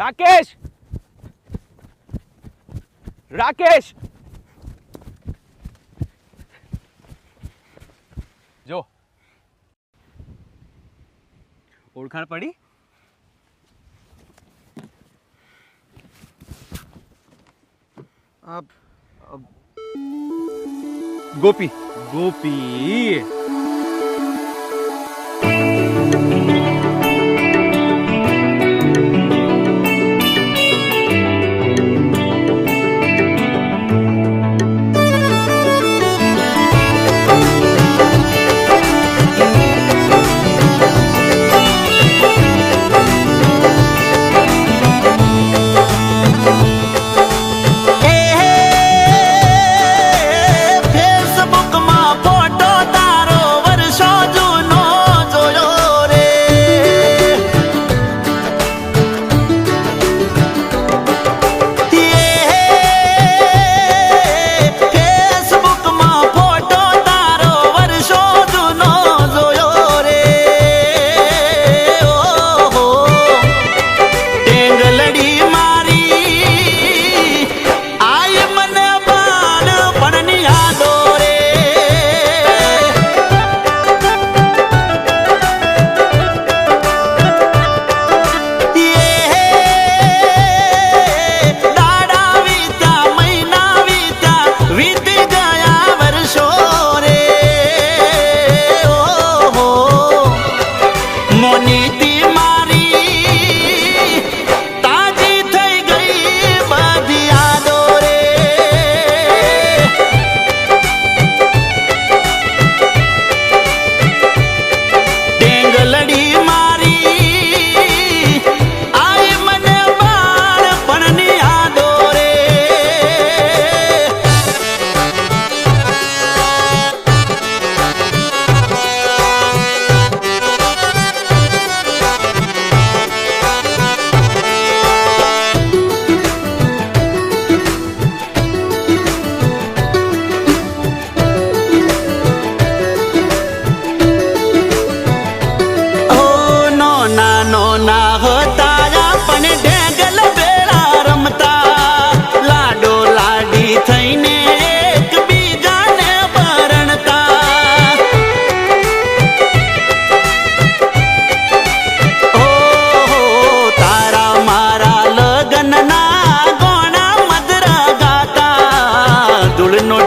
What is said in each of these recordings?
રાકેશ રાકેશ જો ઓળખાણ પડી? ગોપી ગોપી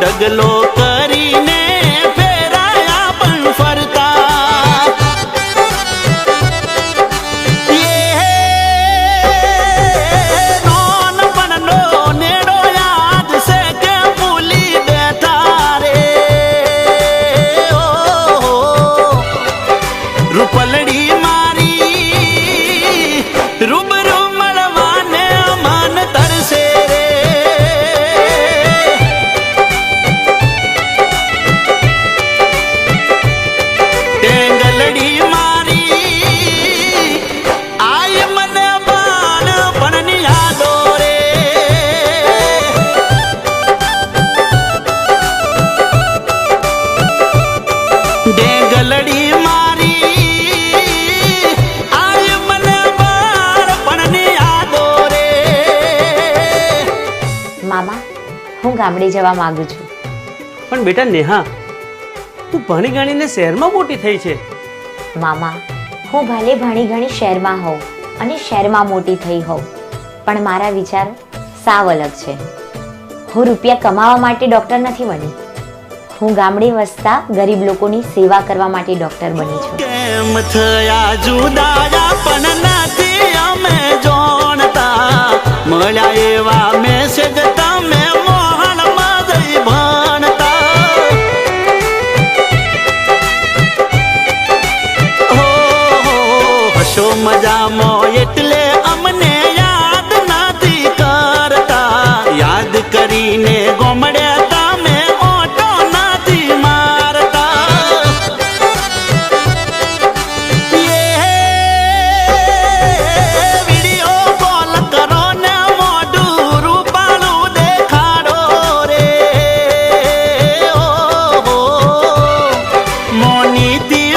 ઢગલો કરીને ફેરાયા પણ ફરતા નોનપણનો નેડો યાદ છે કે ભૂલી બેઠા રે રૂપલડી મારી રૂબરૂ મળવાને મન તરસે રે ટેંગલડી મારી આય મને બાળપણની યાદો રે ટેંગલડી મારી આય મને બાળપણની યાદો રે મામા હું ગામડે જવા માંગુ છું. પણ બેટા નેહા, તું ભણી ગણીને શહેરમાં મોટી થઈ છે. મામા હું ભલે ભણી ગણી શહેરમાં હોઉં અને શહેરમાં મોટી થઈ હોઉં, પણ મારા વિચાર સાવ અલગ છે. હું રૂપિયા કમાવા માટે ડૉક્ટર નથી બની. હું ગામડે વસતા ગરીબ લોકોની સેવા કરવા માટે ડૉક્ટર બની છું. કેમ થયા જુદા પણ નથી અમે જોણતા, મળ્યા એવા મેસેજ તમે મોહણમાં જઈ ભણતા. હશો મજામાં એટલે અમને યાદ નથી કરતા, યાદ કરીને ગોમડે તમે ઓટો નથી મારતા. વિડીયો કોલ કરો ને મોઢું રૂપાળું દેખાડો રે મોનીતી